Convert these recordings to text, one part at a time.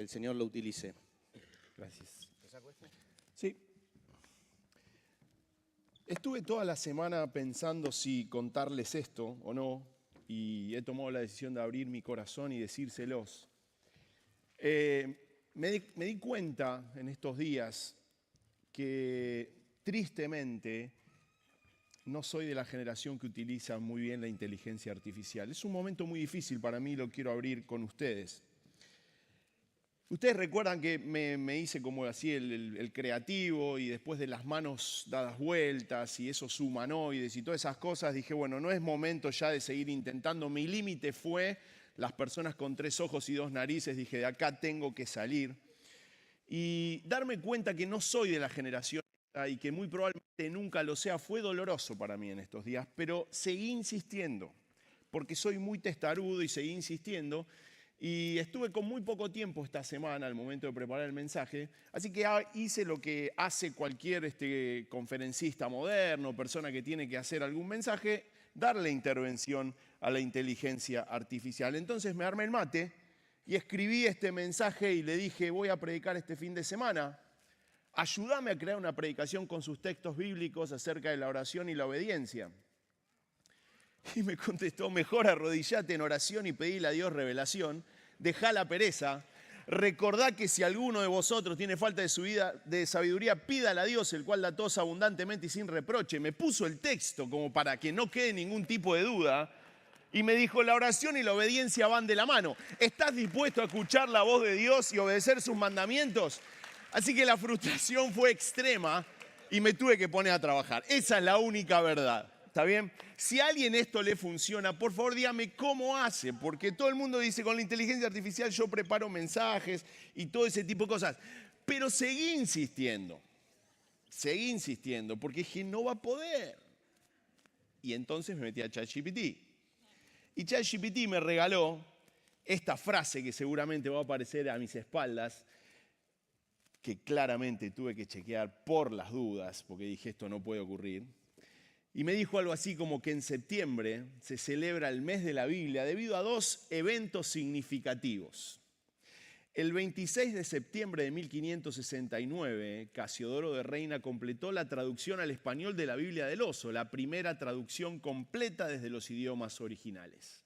el Señor lo utilice. Gracias. Sí. Estuve toda la semana pensando si contarles esto o no, y he tomado la decisión de abrir mi corazón y decírselos. Me di cuenta en estos días que tristemente no soy de la generación que utiliza muy bien la inteligencia artificial. Es un momento muy difícil para mí, lo quiero abrir con ustedes. Ustedes recuerdan que me hice como así el creativo y después de las manos dadas vueltas y esos humanoides y todas esas cosas, dije, bueno, no es momento ya de seguir intentando. Mi límite fue las personas con 3 ojos y 2 narices, dije, de acá tengo que salir. Y darme cuenta que no soy de la generación y que muy probablemente nunca lo sea, fue doloroso para mí en estos días, pero seguí insistiendo, porque soy muy testarudo y seguí insistiendo. Y estuve con muy poco tiempo esta semana al momento de preparar el mensaje, así que hice lo que hace cualquier conferencista moderno, persona que tiene que hacer algún mensaje, darle intervención a la inteligencia artificial. Entonces me armé el mate y escribí este mensaje y le dije, voy a predicar este fin de semana, ayúdame a crear una predicación con sus textos bíblicos acerca de la oración y la obediencia. Y me contestó, mejor arrodillate en oración y pedile a Dios revelación, dejá la pereza, recordá que si alguno de vosotros tiene falta de sabiduría, pídala a Dios, el cual da todos abundantemente y sin reproche. Me puso el texto como para que no quede ningún tipo de duda y me dijo, la oración y la obediencia van de la mano. ¿Estás dispuesto a escuchar la voz de Dios y obedecer sus mandamientos? Así que la frustración fue extrema y me tuve que poner a trabajar. Esa es la única verdad. ¿Está bien? Si a alguien esto le funciona, por favor dígame cómo hace, porque todo el mundo dice con la inteligencia artificial yo preparo mensajes y todo ese tipo de cosas. Pero seguí insistiendo, porque dije no va a poder. Y entonces me metí a ChatGPT. Y ChatGPT me regaló esta frase que seguramente va a aparecer a mis espaldas, que claramente tuve que chequear por las dudas, porque dije esto no puede ocurrir. Y me dijo algo así como que en septiembre se celebra el mes de la Biblia debido a 2 eventos significativos. El 26 de septiembre de 1569, Casiodoro de Reina completó la traducción al español de la Biblia del Oso, la primera traducción completa desde los idiomas originales.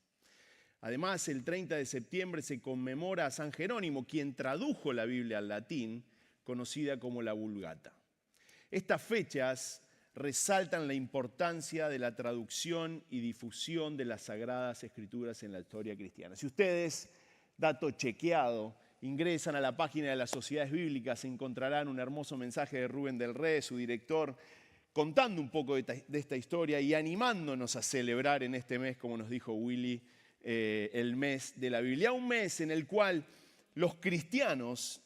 Además, el 30 de septiembre se conmemora a San Jerónimo, quien tradujo la Biblia al latín, conocida como la Vulgata. Estas fechas resaltan la importancia de la traducción y difusión de las Sagradas Escrituras en la historia cristiana. Si ustedes, dato chequeado, ingresan a la página de las Sociedades Bíblicas, encontrarán un hermoso mensaje de Rubén del Rey, su director, contando un poco de esta historia y animándonos a celebrar en este mes, como nos dijo Willy, el mes de la Biblia. Un mes en el cual los cristianos,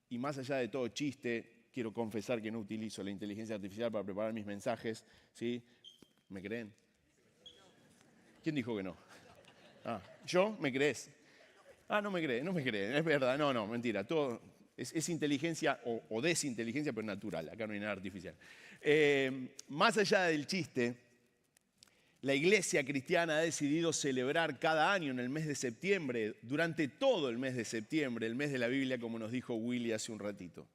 y más allá de todo chiste, quiero confesar que no utilizo la inteligencia artificial para preparar mis mensajes, ¿sí? ¿Me creen? ¿Quién dijo que no? ¿Yo? ¿Me crees? No me creen, es verdad, no, mentira, todo es inteligencia o desinteligencia, pero natural, acá no hay nada artificial. Más allá del chiste, la iglesia cristiana ha decidido celebrar cada año en el mes de septiembre, durante todo el mes de septiembre, el mes de la Biblia, como nos dijo Willy hace un ratito.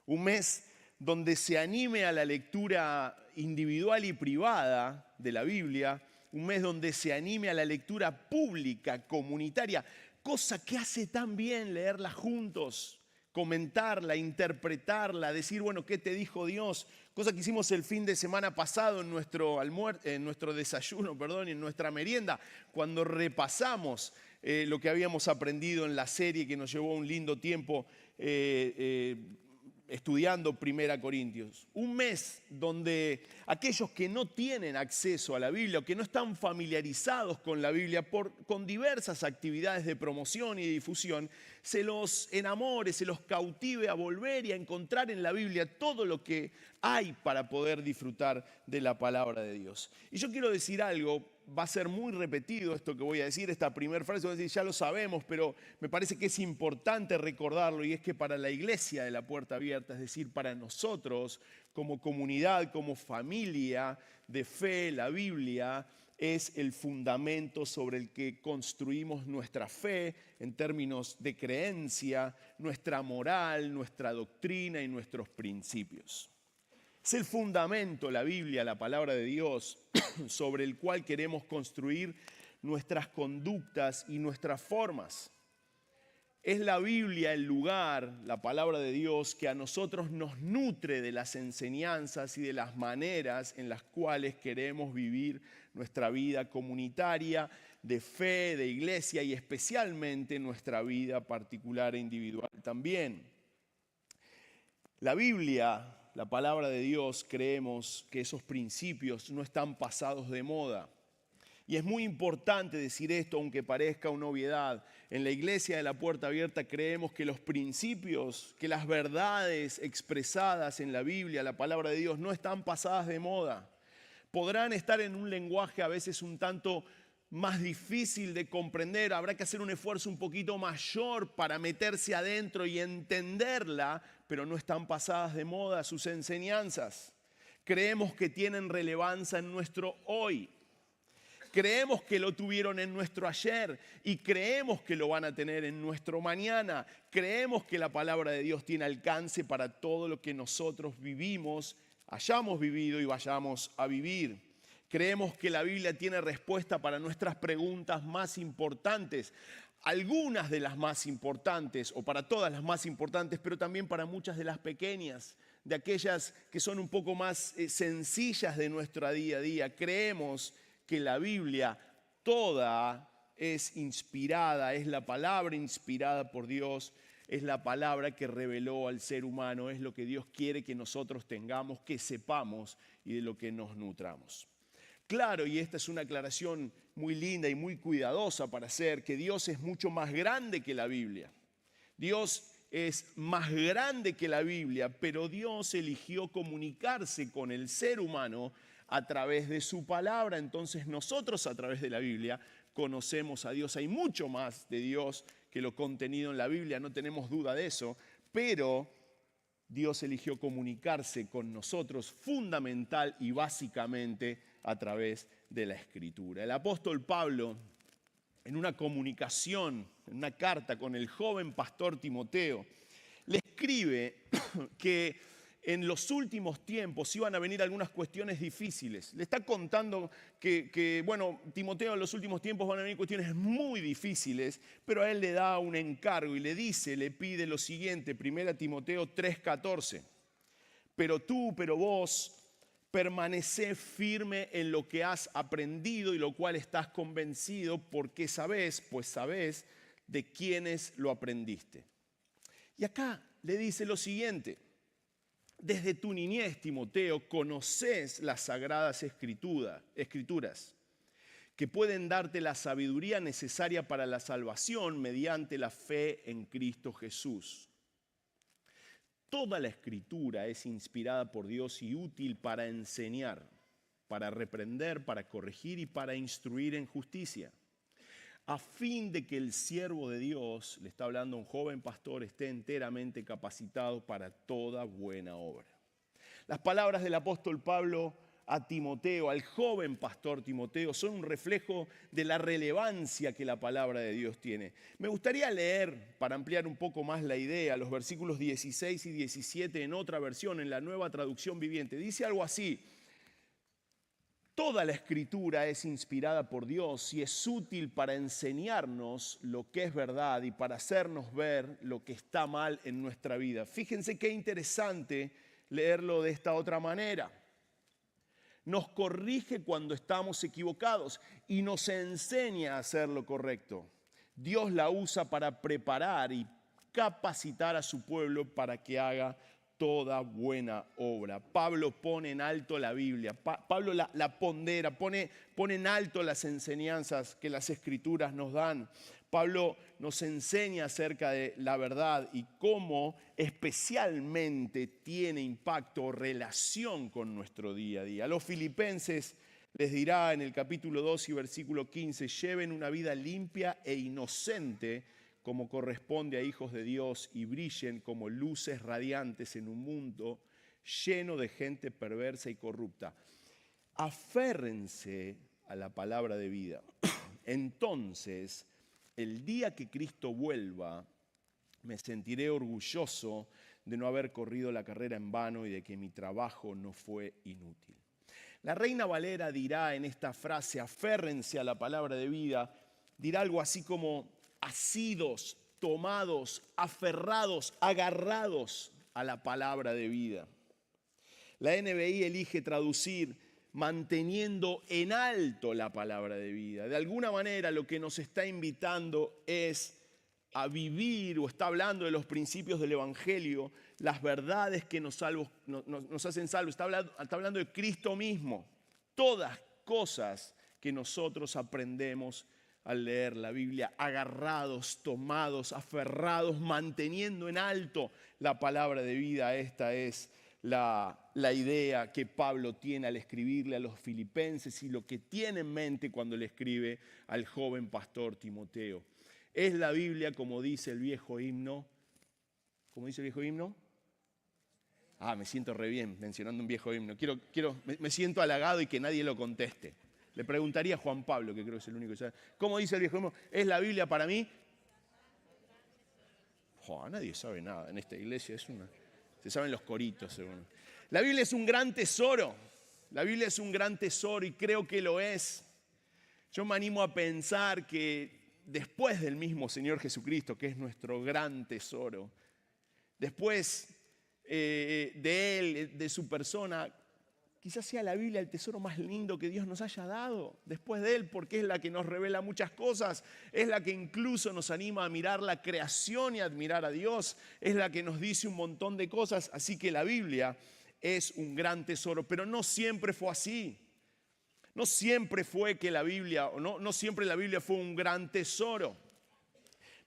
Un mes donde se anime a la lectura individual y privada de la Biblia, un mes donde se anime a la lectura pública, comunitaria, cosa que hace tan bien leerla juntos, comentarla, interpretarla, decir, bueno, ¿qué te dijo Dios? Cosa que hicimos el fin de semana pasado en nuestro desayuno, y en nuestra merienda, cuando repasamos lo que habíamos aprendido en la serie que nos llevó un lindo tiempo estudiando 1 Corintios. Un mes donde aquellos que no tienen acceso a la Biblia o que no están familiarizados con la Biblia con diversas actividades de promoción y difusión, se los enamore, se los cautive a volver y a encontrar en la Biblia todo lo que hay para poder disfrutar de la palabra de Dios. Y yo quiero decir algo, va a ser muy repetido esto que voy a decir, esta primera frase, voy a decir, ya lo sabemos, pero me parece que es importante recordarlo, y es que para la iglesia de la Puerta Abierta, es decir, para nosotros como comunidad, como familia de fe, la Biblia es el fundamento sobre el que construimos nuestra fe en términos de creencia, nuestra moral, nuestra doctrina y nuestros principios. Es el fundamento, la Biblia, la palabra de Dios, sobre el cual queremos construir nuestras conductas y nuestras formas. Es la Biblia el lugar, la palabra de Dios, que a nosotros nos nutre de las enseñanzas y de las maneras en las cuales queremos vivir nuestra vida comunitaria, de fe, de iglesia y especialmente nuestra vida particular e individual también. La Biblia, la palabra de Dios, creemos que esos principios no están pasados de moda. Y es muy importante decir esto, aunque parezca una obviedad. En la Iglesia de la Puerta Abierta creemos que los principios, que las verdades expresadas en la Biblia, la palabra de Dios, no están pasadas de moda. Podrán estar en un lenguaje a veces un tanto más difícil de comprender. Habrá que hacer un esfuerzo un poquito mayor para meterse adentro y entenderla, pero no están pasadas de moda sus enseñanzas. Creemos que tienen relevancia en nuestro hoy. Creemos que lo tuvieron en nuestro ayer y creemos que lo van a tener en nuestro mañana. Creemos que la palabra de Dios tiene alcance para todo lo que nosotros vivimos, hayamos vivido y vayamos a vivir. Creemos que la Biblia tiene respuesta para nuestras preguntas más importantes, algunas de las más importantes o para todas las más importantes, pero también para muchas de las pequeñas, de aquellas que son un poco más sencillas de nuestro día a día. Creemos que la Biblia toda es inspirada, es la palabra inspirada por Dios, es la palabra que reveló al ser humano, es lo que Dios quiere que nosotros tengamos, que sepamos y de lo que nos nutramos. Claro, y esta es una aclaración muy linda y muy cuidadosa para hacer, que Dios es mucho más grande que la Biblia. Dios es más grande que la Biblia, pero Dios eligió comunicarse con el ser humano a través de su palabra. Entonces nosotros a través de la Biblia conocemos a Dios. Hay mucho más de Dios que lo contenido en la Biblia, no tenemos duda de eso, pero Dios eligió comunicarse con nosotros fundamental y básicamente a través de la Escritura. El apóstol Pablo, en una comunicación, en una carta con el joven pastor Timoteo, le escribe que en los últimos tiempos iban a venir algunas cuestiones difíciles. Le está contando que Timoteo, en los últimos tiempos van a venir cuestiones muy difíciles, pero a él le da un encargo y le pide lo siguiente, 1 Timoteo 3:14. Pero vos, permanecé firme en lo que has aprendido y lo cual estás convencido, porque sabés de quiénes lo aprendiste. Y acá le dice lo siguiente: desde tu niñez, Timoteo, conoces las sagradas escrituras que pueden darte la sabiduría necesaria para la salvación mediante la fe en Cristo Jesús. Toda la escritura es inspirada por Dios y útil para enseñar, para reprender, para corregir y para instruir en justicia, a fin de que el siervo de Dios, le está hablando a un joven pastor, esté enteramente capacitado para toda buena obra. Las palabras del apóstol Pablo a Timoteo, al joven pastor Timoteo, son un reflejo de la relevancia que la palabra de Dios tiene. Me gustaría leer, para ampliar un poco más la idea, los versículos 16 y 17 en otra versión, en la Nueva Traducción Viviente. Dice algo así: toda la Escritura es inspirada por Dios y es útil para enseñarnos lo que es verdad y para hacernos ver lo que está mal en nuestra vida. Fíjense qué interesante leerlo de esta otra manera. Nos corrige cuando estamos equivocados y nos enseña a hacer lo correcto. Dios la usa para preparar y capacitar a su pueblo para que haga toda buena obra. Pablo pone en alto la Biblia, Pablo la pondera, pone en alto las enseñanzas que las Escrituras nos dan. Pablo nos enseña acerca de la verdad y cómo especialmente tiene impacto o relación con nuestro día a día. A los filipenses les dirá en el capítulo 2 y versículo 15, lleven una vida limpia e inocente como corresponde a hijos de Dios y brillen como luces radiantes en un mundo lleno de gente perversa y corrupta. Aférrense a la palabra de vida. Entonces, el día que Cristo vuelva, me sentiré orgulloso de no haber corrido la carrera en vano y de que mi trabajo no fue inútil. La Reina Valera dirá en esta frase, aférrense a la palabra de vida, dirá algo así como asidos, tomados, aferrados, agarrados a la palabra de vida. La NBI elige traducir manteniendo en alto la palabra de vida. De alguna manera lo que nos está invitando es a vivir, o está hablando de los principios del Evangelio, las verdades que nos hacen salvos. Está hablando de Cristo mismo. Todas cosas que nosotros aprendemos al leer la Biblia, agarrados, tomados, aferrados, manteniendo en alto la palabra de vida. Esta es la idea que Pablo tiene al escribirle a los filipenses y lo que tiene en mente cuando le escribe al joven pastor Timoteo. Es la Biblia, como dice el viejo himno. ¿Cómo dice el viejo himno? Me siento re bien mencionando un viejo himno. Me siento halagado y que nadie lo conteste. Le preguntaría a Juan Pablo, que creo que es el único que sabe. ¿Cómo dice el viejo himno? ¿Es la Biblia para mí? Nadie sabe nada en esta iglesia. Se saben los coritos, según. La Biblia es un gran tesoro. La Biblia es un gran tesoro y creo que lo es. Yo me animo a pensar que después del mismo Señor Jesucristo, que es nuestro gran tesoro, después de Él, de su persona, quizás sea la Biblia el tesoro más lindo que Dios nos haya dado, después de Él, porque es la que nos revela muchas cosas, es la que incluso nos anima a mirar la creación y a admirar a Dios, es la que nos dice un montón de cosas, así que la Biblia es un gran tesoro, pero no siempre fue así. No siempre fue que la Biblia, no siempre la Biblia fue un gran tesoro.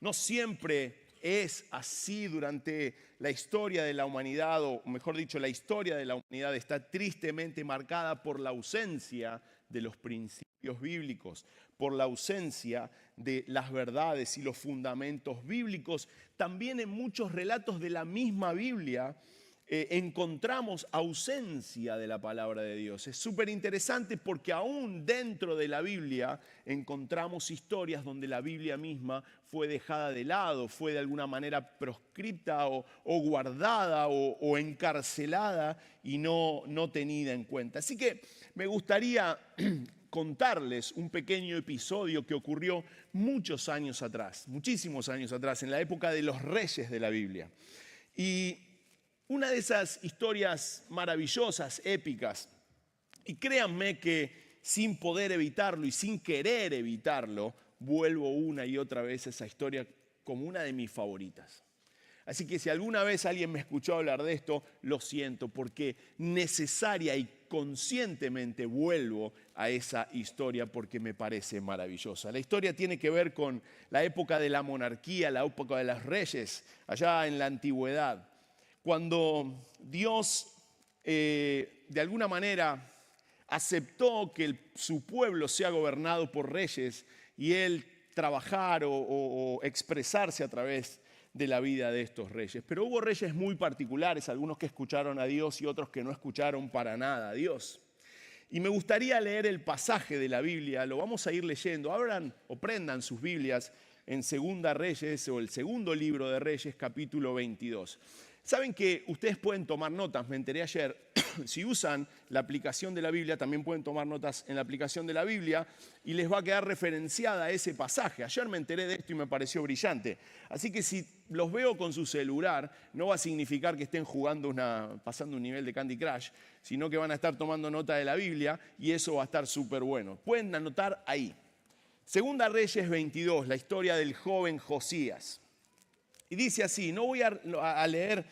No siempre es así durante la historia de la humanidad, o mejor dicho, la historia de la humanidad está tristemente marcada por la ausencia de los principios bíblicos, por la ausencia de las verdades y los fundamentos bíblicos. También en muchos relatos de la misma Biblia encontramos ausencia de la palabra de Dios. Es súper interesante porque aún dentro de la Biblia encontramos historias donde la Biblia misma fue dejada de lado, fue de alguna manera proscripta o guardada o encarcelada y no tenida en cuenta. Así que me gustaría contarles un pequeño episodio que ocurrió muchos años atrás, muchísimos años atrás, en la época de los reyes de la Biblia. Y una de esas historias maravillosas, épicas, y créanme que sin poder evitarlo y sin querer evitarlo, vuelvo una y otra vez a esa historia como una de mis favoritas. Así que si alguna vez alguien me escuchó hablar de esto, lo siento, porque necesaria y conscientemente vuelvo a esa historia porque me parece maravillosa. La historia tiene que ver con la época de la monarquía, la época de los reyes, allá en la antigüedad. Cuando Dios de alguna manera aceptó que su pueblo sea gobernado por reyes y Él trabajar o expresarse a través de la vida de estos reyes. Pero hubo reyes muy particulares, algunos que escucharon a Dios y otros que no escucharon para nada a Dios. Y me gustaría leer el pasaje de la Biblia, lo vamos a ir leyendo. Abran o prendan sus Biblias en Segunda Reyes o el segundo libro de Reyes, capítulo 22. Saben que ustedes pueden tomar notas, me enteré ayer, si usan la aplicación de la Biblia, también pueden tomar notas en la aplicación de la Biblia y les va a quedar referenciada ese pasaje. Ayer me enteré de esto y me pareció brillante. Así que si los veo con su celular, no va a significar que estén pasando un nivel de Candy Crush, sino que van a estar tomando nota de la Biblia y eso va a estar súper bueno. Pueden anotar ahí. Segunda Reyes 22, la historia del joven Josías. Y dice así, no voy a leer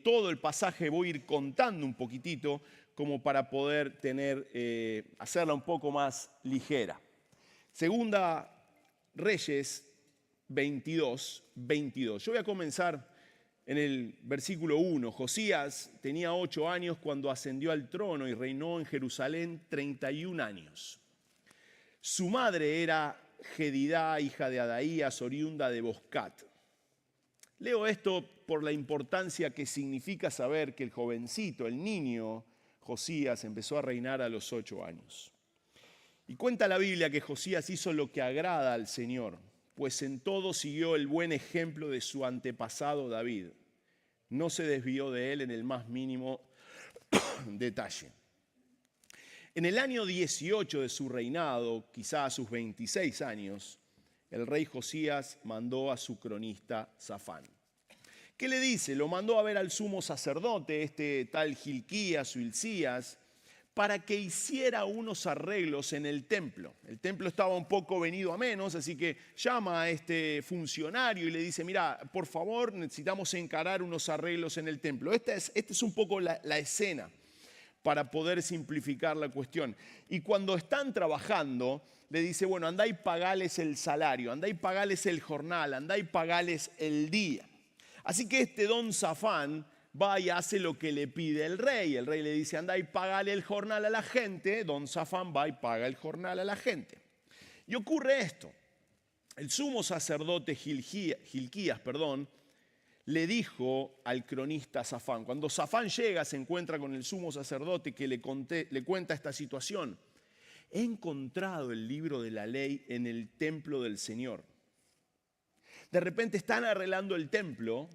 todo el pasaje, voy a ir contando un poquitito como para poder hacerla un poco más ligera. Segunda Reyes 22. Yo voy a comenzar en el versículo 1. Josías tenía 8 años cuando ascendió al trono y reinó en Jerusalén 31 años. Su madre era Jedidá, hija de Adaías, oriunda de Boscat. Leo esto por la importancia que significa saber que el jovencito, el niño Josías, empezó a reinar a los 8 años. Y cuenta la Biblia que Josías hizo lo que agrada al Señor, pues en todo siguió el buen ejemplo de su antepasado David. No se desvió de él en el más mínimo detalle. En el año 18 de su reinado, quizá a sus 26 años, el rey Josías mandó a su cronista Safán. ¿Qué le dice? Lo mandó a ver al sumo sacerdote, este tal Hilquías o Hilcías, para que hiciera unos arreglos en el templo. El templo estaba un poco venido a menos, así que llama a este funcionario y le dice, mira, por favor, necesitamos encarar unos arreglos en el templo. Esta es un poco la escena para poder simplificar la cuestión. Y cuando están trabajando, le dice, bueno, andá y pagales el salario, andá y pagales el jornal, andá y pagales el día. Así que este don Safán va y hace lo que le pide el rey. El rey le dice, anda y pagale el jornal a la gente. Don Safán va y paga el jornal a la gente. Y ocurre esto. El sumo sacerdote Hilquías, le dijo al cronista Safán, cuando Safán llega, se encuentra con el sumo sacerdote que le cuenta esta situación. He encontrado el libro de la ley en el templo del Señor. De repente están arreglando el templo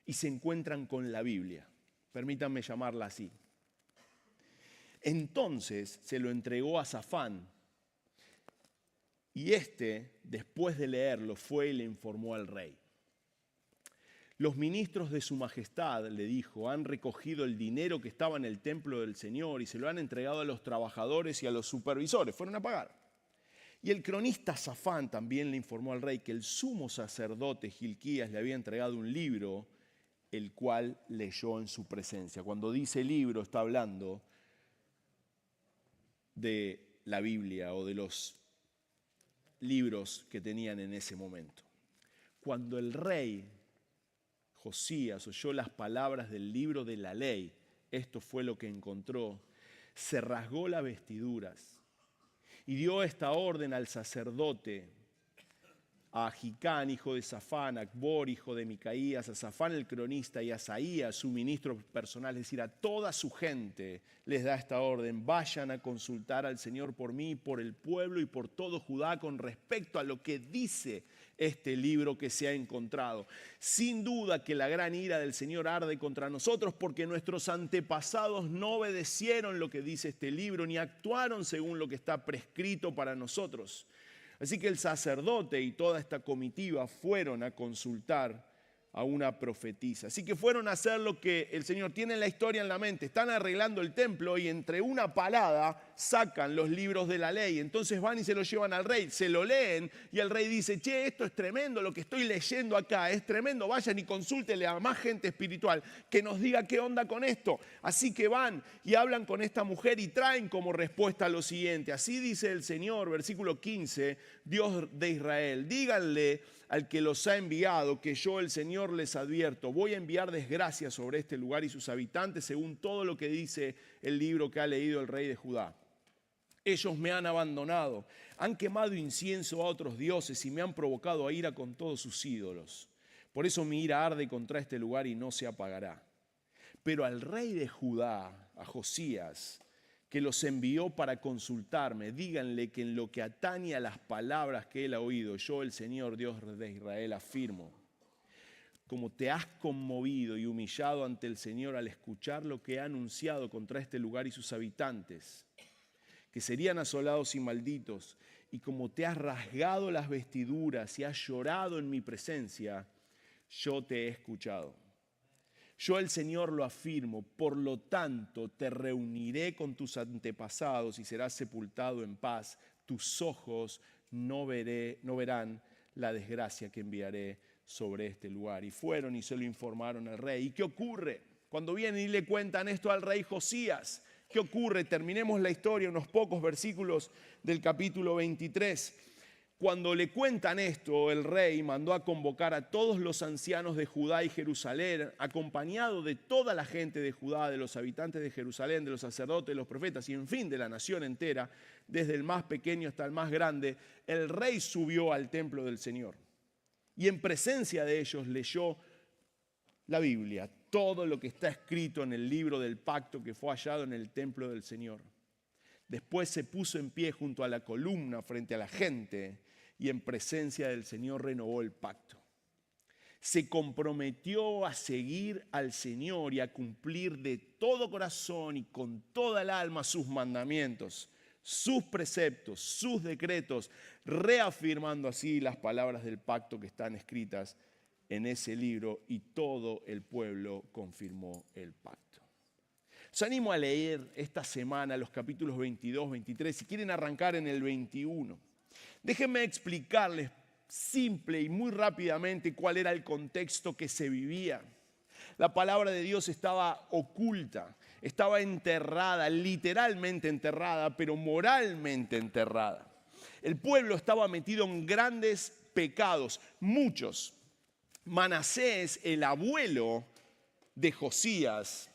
y se encuentran con la Biblia. Permítanme llamarla así. Entonces se lo entregó a Safán y después de leerlo, fue y le informó al rey. Los ministros de su majestad, le dijo, han recogido el dinero que estaba en el templo del Señor y se lo han entregado a los trabajadores y a los supervisores. Fueron a pagar. Y el cronista Safán también le informó al rey que el sumo sacerdote Hilquías le había entregado un libro, el cual leyó en su presencia. Cuando dice libro, está hablando de la Biblia o de los libros que tenían en ese momento. Cuando el rey Josías oyó las palabras del libro de la ley, esto fue lo que encontró, se rasgó las vestiduras y dio esta orden al sacerdote, a Ahicán, hijo de Safán, a Acbor, hijo de Micaías, a Safán el cronista y a Asaías, su ministro personal, es decir, a toda su gente les da esta orden: vayan a consultar al Señor por mí, por el pueblo y por todo Judá con respecto a lo que dice este libro que se ha encontrado. Sin duda que la gran ira del Señor arde contra nosotros porque nuestros antepasados no obedecieron lo que dice este libro ni actuaron según lo que está prescrito para nosotros. Así que el sacerdote y toda esta comitiva fueron a consultar a una profetisa. Así que fueron a hacer lo que el Señor tiene en la historia en la mente. Están arreglando el templo y entre una palada sacan los libros de la ley. Entonces van y se los llevan al rey, se lo leen y el rey dice: che, esto es tremendo, lo que estoy leyendo acá es tremendo. Vayan y consúltenle a más gente espiritual que nos diga qué onda con esto. Así que van y hablan con esta mujer y traen como respuesta lo siguiente. Así dice el Señor, versículo 15, Dios de Israel: díganle al que los ha enviado que yo, el Señor, les advierto, voy a enviar desgracia sobre este lugar y sus habitantes según todo lo que dice el libro que ha leído el rey de Judá. Ellos me han abandonado, han quemado incienso a otros dioses y me han provocado a ira con todos sus ídolos. Por eso mi ira arde contra este lugar y no se apagará. Pero al rey de Judá, a Josías, que los envió para consultarme, díganle que en lo que atañe a las palabras que él ha oído, yo, el Señor Dios de Israel, afirmo: como te has conmovido y humillado ante el Señor al escuchar lo que ha anunciado contra este lugar y sus habitantes, que serían asolados y malditos, y como te has rasgado las vestiduras y has llorado en mi presencia, yo te he escuchado. Yo, el Señor, lo afirmo, por lo tanto te reuniré con tus antepasados y serás sepultado en paz. Tus ojos no verán la desgracia que enviaré sobre este lugar. Y fueron y se lo informaron al rey. ¿Y qué ocurre? Cuando vienen y le cuentan esto al rey Josías, ¿qué ocurre? Terminemos la historia, unos pocos versículos del capítulo 23. Cuando le cuentan esto, el rey mandó a convocar a todos los ancianos de Judá y Jerusalén, acompañado de toda la gente de Judá, de los habitantes de Jerusalén, de los sacerdotes, de los profetas y en fin de la nación entera, desde el más pequeño hasta el más grande. El rey subió al templo del Señor y en presencia de ellos leyó la Biblia, todo lo que está escrito en el libro del pacto que fue hallado en el templo del Señor. Después se puso en pie junto a la columna frente a la gente y en presencia del Señor renovó el pacto. Se comprometió a seguir al Señor y a cumplir de todo corazón y con toda el alma sus mandamientos, sus preceptos, sus decretos, reafirmando así las palabras del pacto que están escritas en ese libro, y todo el pueblo confirmó el pacto. Os animo a leer esta semana los capítulos 22, 23, si quieren arrancar en el 21. Déjenme explicarles simple y muy rápidamente cuál era el contexto que se vivía. La palabra de Dios estaba oculta, estaba enterrada, literalmente enterrada, pero moralmente enterrada. El pueblo estaba metido en grandes pecados, muchos. Manasés, el abuelo de Josías,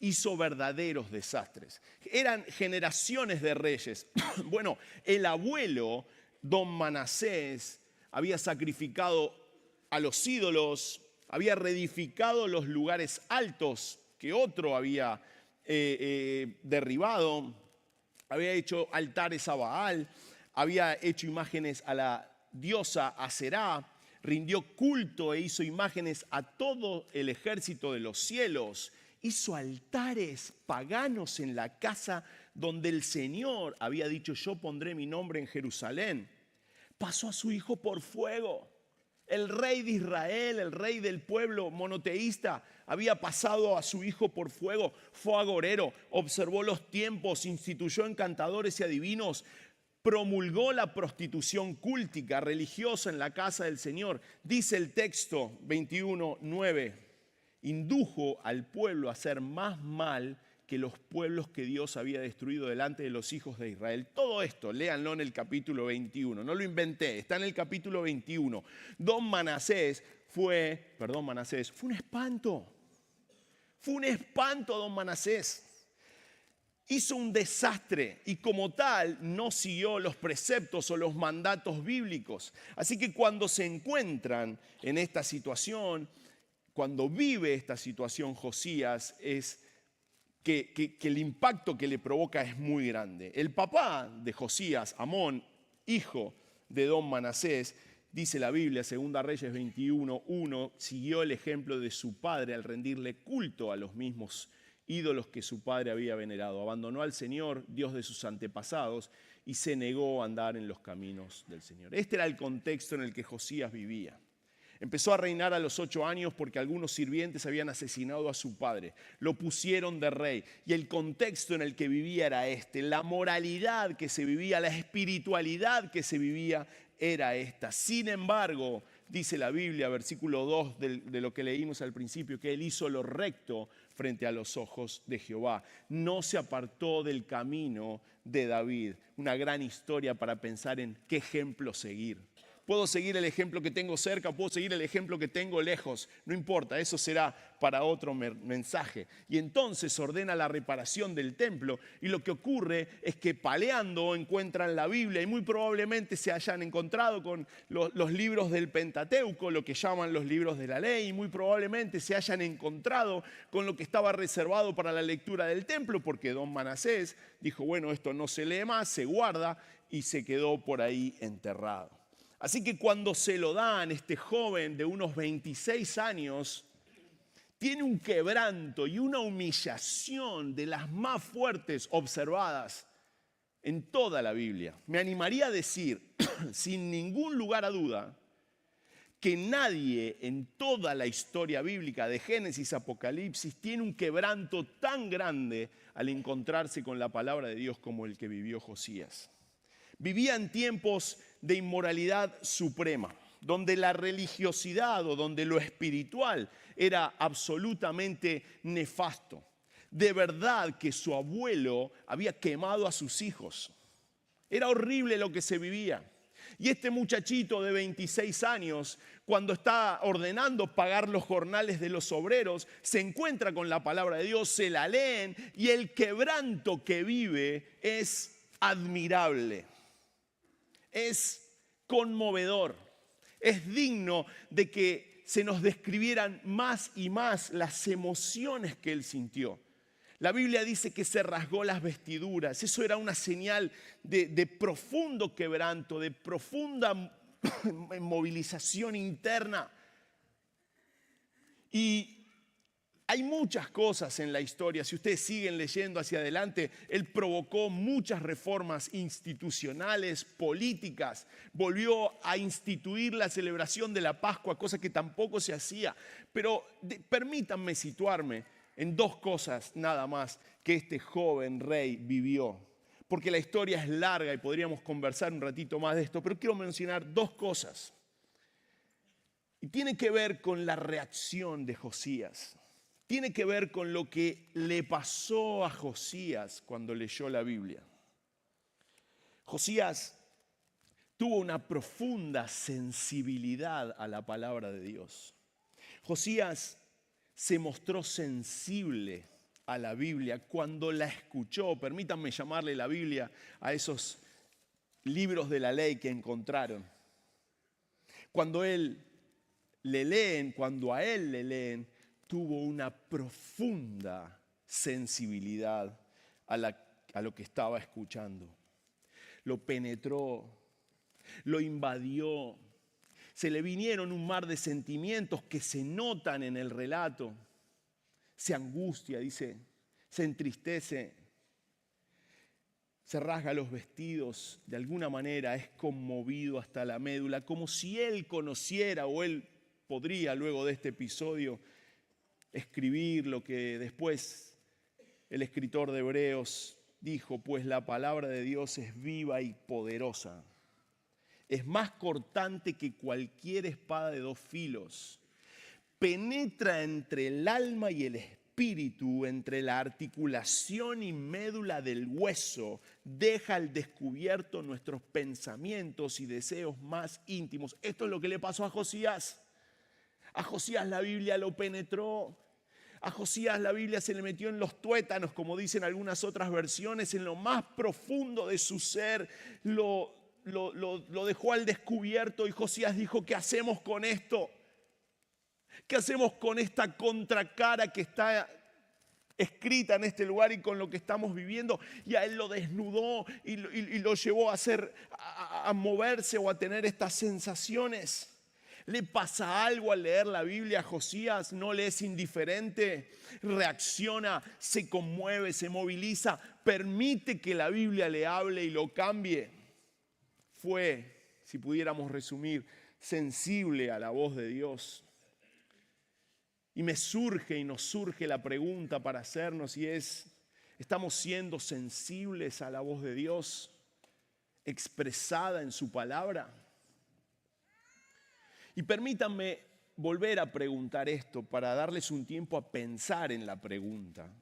hizo verdaderos desastres. Eran generaciones de reyes. Bueno, el abuelo, don Manasés, había sacrificado a los ídolos, había reedificado los lugares altos que otro había derribado, había hecho altares a Baal, había hecho imágenes a la diosa Aserá, rindió culto e hizo imágenes a todo el ejército de los cielos, hizo altares paganos en la casa donde el Señor había dicho: yo pondré mi nombre en Jerusalén. Pasó a su hijo por fuego. El rey de Israel, el rey del pueblo monoteísta, había pasado a su hijo por fuego. Fue agorero, observó los tiempos, instituyó encantadores y adivinos, promulgó la prostitución cúltica, religiosa en la casa del Señor. Dice el texto 21:9, indujo al pueblo a hacer más mal que los pueblos que Dios había destruido delante de los hijos de Israel. Todo esto, léanlo en el capítulo 21. No lo inventé, está en el capítulo 21. Manasés fue un espanto. Fue un espanto don Manasés. Hizo un desastre y como tal no siguió los preceptos o los mandatos bíblicos. Así que cuando se encuentran en esta situación, cuando vive esta situación Josías, es que el impacto que le provoca es muy grande. El papá de Josías, Amón, hijo de don Manasés, dice la Biblia, 2 Reyes 21:1, siguió el ejemplo de su padre al rendirle culto a los mismos ídolos que su padre había venerado. Abandonó al Señor, Dios de sus antepasados, y se negó a andar en los caminos del Señor. Este era el contexto en el que Josías vivía. Empezó a reinar a los 8 años porque algunos sirvientes habían asesinado a su padre. Lo pusieron de rey y el contexto en el que vivía era este. La moralidad que se vivía, la espiritualidad que se vivía era esta. Sin embargo, dice la Biblia, versículo 2 de lo que leímos al principio, que él hizo lo recto frente a los ojos de Jehová. No se apartó del camino de David. Una gran historia para pensar en qué ejemplo seguir. Puedo seguir el ejemplo que tengo cerca, puedo seguir el ejemplo que tengo lejos. No importa, eso será para otro mensaje. Y entonces ordena la reparación del templo. Y lo que ocurre es que paleando encuentran la Biblia y muy probablemente se hayan encontrado con los libros del Pentateuco, lo que llaman los libros de la ley. Y muy probablemente se hayan encontrado con lo que estaba reservado para la lectura del templo, porque don Manasés dijo: bueno, esto no se lee más, se guarda, y se quedó por ahí enterrado. Así que cuando se lo dan, este joven de unos 26 años tiene un quebranto y una humillación de las más fuertes observadas en toda la Biblia. Me animaría a decir, sin ningún lugar a duda, que nadie en toda la historia bíblica de Génesis, Apocalipsis, tiene un quebranto tan grande al encontrarse con la palabra de Dios como el que vivió Josías. Vivía en tiempos de inmoralidad suprema, donde la religiosidad o donde lo espiritual era absolutamente nefasto. De verdad que su abuelo había quemado a sus hijos. Era horrible lo que se vivía. Y este muchachito de 26 años, cuando está ordenando pagar los jornales de los obreros, se encuentra con la palabra de Dios, se la leen y el quebranto que vive es admirable. Es conmovedor, es digno de que se nos describieran más y más las emociones que él sintió, La Biblia dice que se rasgó las vestiduras. Eso era una señal de profundo quebranto, de profunda movilización interna. Y hay muchas cosas en la historia. Si ustedes siguen leyendo hacia adelante, él provocó muchas reformas institucionales, políticas. Volvió a instituir la celebración de la Pascua, cosa que tampoco se hacía. Pero permítanme situarme en dos cosas nada más que este joven rey vivió. Porque la historia es larga y podríamos conversar un ratito más de esto, pero quiero mencionar dos cosas. Y tiene que ver con la reacción de Josías. Tiene que ver con lo que le pasó a Josías cuando leyó la Biblia. Josías tuvo una profunda sensibilidad a la palabra de Dios. Josías se mostró sensible a la Biblia cuando la escuchó. Permítanme llamarle la Biblia a esos libros de la ley que encontraron. Cuando a él le leen, tuvo una profunda sensibilidad a lo que estaba escuchando. Lo penetró, lo invadió. Se le vinieron un mar de sentimientos que se notan en el relato. Se angustia, dice, se entristece, se rasga los vestidos, de alguna manera es conmovido hasta la médula, como si él conociera o él podría luego de este episodio escribir lo que después el escritor de Hebreos dijo, pues la palabra de Dios es viva y poderosa. Es más cortante que cualquier espada de dos filos. Penetra entre el alma y el espíritu, entre la articulación y médula del hueso. Deja al descubierto nuestros pensamientos y deseos más íntimos. Esto es lo que le pasó a Josías. A Josías la Biblia lo penetró. A Josías la Biblia se le metió en los tuétanos, como dicen algunas otras versiones, en lo más profundo de su ser. Lo dejó al descubierto y Josías dijo, ¿qué hacemos con esto? ¿Qué hacemos con esta contracara que está escrita en este lugar y con lo que estamos viviendo? Y a él lo desnudó y lo llevó a moverse o a tener estas sensaciones. ¿Le pasa algo al leer la Biblia a Josías? ¿No le es indiferente? Reacciona, se conmueve, se moviliza, permite que la Biblia le hable y lo cambie. Fue, si pudiéramos resumir, sensible a la voz de Dios. Y nos surge la pregunta para hacernos y es, ¿estamos siendo sensibles a la voz de Dios expresada en su palabra? Y permítanme volver a preguntar esto para darles un tiempo a pensar en la pregunta.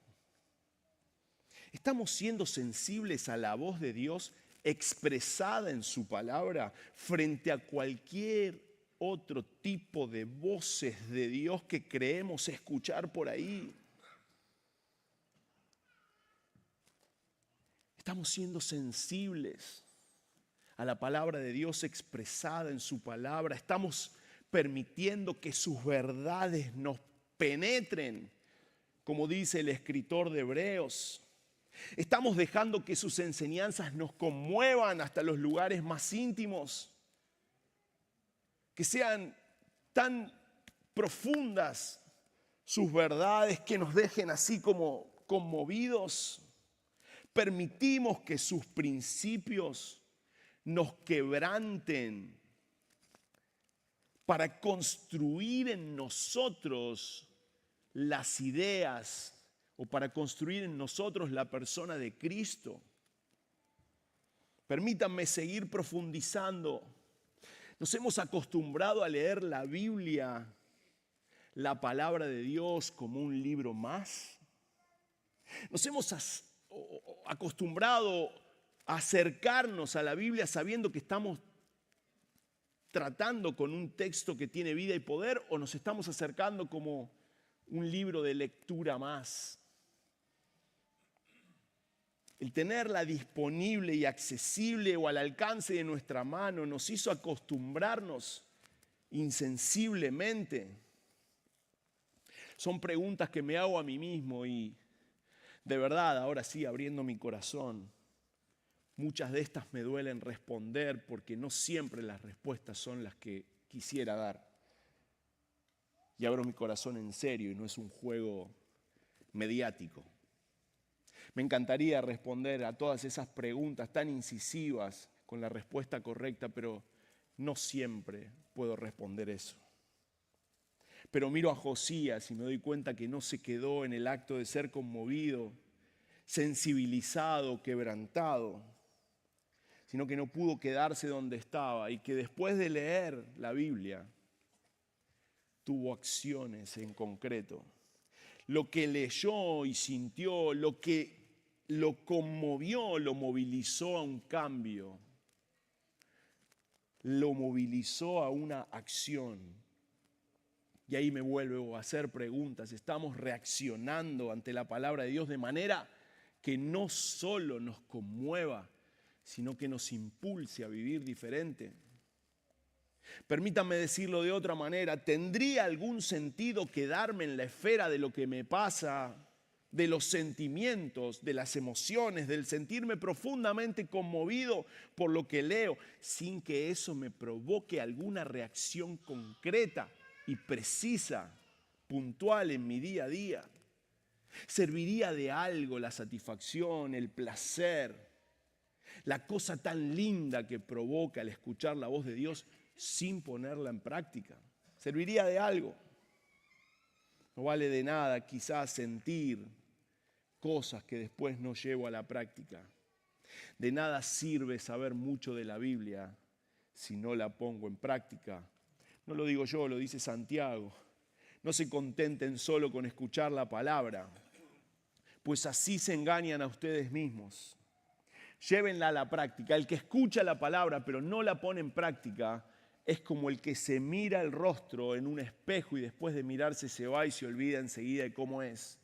¿Estamos siendo sensibles a la voz de Dios expresada en su palabra frente a cualquier otro tipo de voces de Dios que creemos escuchar por ahí? Estamos siendo sensibles a la palabra de Dios expresada en su palabra. Estamos permitiendo que sus verdades nos penetren, como dice el escritor de Hebreos. Estamos dejando que sus enseñanzas nos conmuevan hasta los lugares más íntimos, que sean tan profundas sus verdades que nos dejen así como conmovidos. Permitimos que sus principios nos quebranten para construir en nosotros las ideas o para construir en nosotros la persona de Cristo. Permítanme seguir profundizando. Nos hemos acostumbrado a leer la Biblia, la palabra de Dios, como un libro más. Nos hemos acostumbrado a acercarnos a la Biblia sabiendo que estamos tratando con un texto que tiene vida y poder, o nos estamos acercando como un libro de lectura más. El tenerla disponible y accesible o al alcance de nuestra mano nos hizo acostumbrarnos insensiblemente. Son preguntas que me hago a mí mismo y De verdad, ahora sí, abriendo mi corazón, muchas de estas me duelen responder porque no siempre las respuestas son las que quisiera dar. Y abro mi corazón en serio y no es un juego mediático. Me encantaría responder a todas esas preguntas tan incisivas con la respuesta correcta, pero no siempre puedo responder eso. Pero miro a Josías y me doy cuenta que no se quedó en el acto de ser conmovido, sensibilizado, quebrantado, sino que no pudo quedarse donde estaba y que después de leer la Biblia tuvo acciones en concreto. Lo que leyó y sintió, lo que lo conmovió, lo movilizó a un cambio, lo movilizó a una acción. Y ahí me vuelvo a hacer preguntas. Estamos reaccionando ante la palabra de Dios de manera que no solo nos conmueva, sino que nos impulse a vivir diferente. Permítanme decirlo de otra manera, ¿tendría algún sentido quedarme en la esfera de lo que me pasa, de los sentimientos, de las emociones, del sentirme profundamente conmovido por lo que leo, sin que eso me provoque alguna reacción concreta y precisa, puntual en mi día a día? ¿Serviría de algo la satisfacción, el placer, la cosa tan linda que provoca el escuchar la voz de Dios sin ponerla en práctica? ¿Serviría de algo? No vale de nada quizás sentir cosas que después no llevo a la práctica. De nada sirve saber mucho de la Biblia si no la pongo en práctica. No lo digo yo, lo dice Santiago. No se contenten solo con escuchar la palabra, pues así se engañan a ustedes mismos. Llévenla a la práctica. El que escucha la palabra pero no la pone en práctica es como el que se mira el rostro en un espejo y después de mirarse se va y se olvida enseguida de cómo es.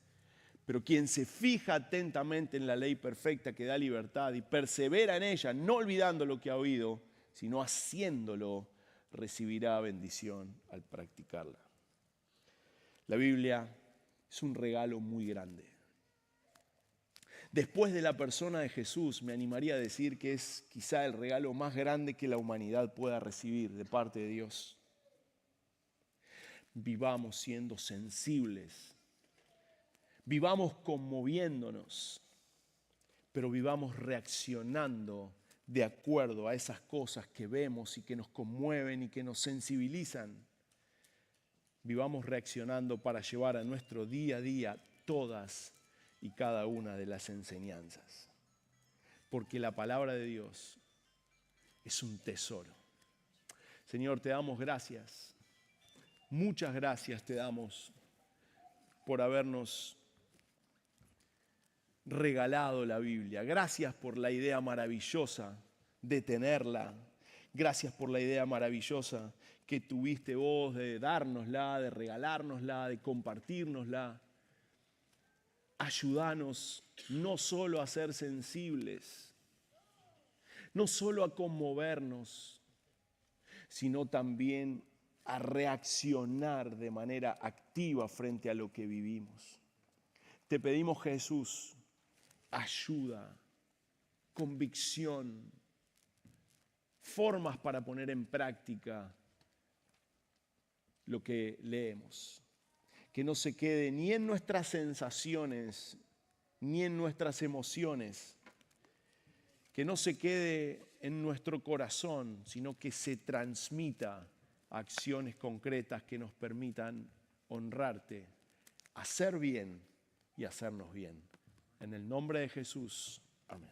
Pero quien se fija atentamente en la ley perfecta que da libertad y persevera en ella, no olvidando lo que ha oído, sino haciéndolo, recibirá bendición al practicarla. La Biblia es un regalo muy grande. Después de la persona de Jesús, me animaría a decir que es quizá el regalo más grande que la humanidad pueda recibir de parte de Dios. Vivamos siendo sensibles, vivamos conmoviéndonos, pero vivamos reaccionando de acuerdo a esas cosas que vemos y que nos conmueven y que nos sensibilizan. Vivamos reaccionando para llevar a nuestro día a día todas y cada una de las enseñanzas. Porque la palabra de Dios es un tesoro. Señor, te damos gracias. Muchas gracias te damos por habernos regalado la Biblia. Gracias por la idea maravillosa de tenerla. Gracias por la idea maravillosa que tuviste vos de dárnosla, de regalárnosla, de compartírnosla. Ayúdanos no solo a ser sensibles, no solo a conmovernos, sino también a reaccionar de manera activa frente a lo que vivimos. Te pedimos, Jesús, ayuda, convicción, formas para poner en práctica lo que leemos. Que no se quede ni en nuestras sensaciones, ni en nuestras emociones. Que no se quede en nuestro corazón, sino que se transmita a acciones concretas que nos permitan honrarte, hacer bien y hacernos bien. En el nombre de Jesús. Amén.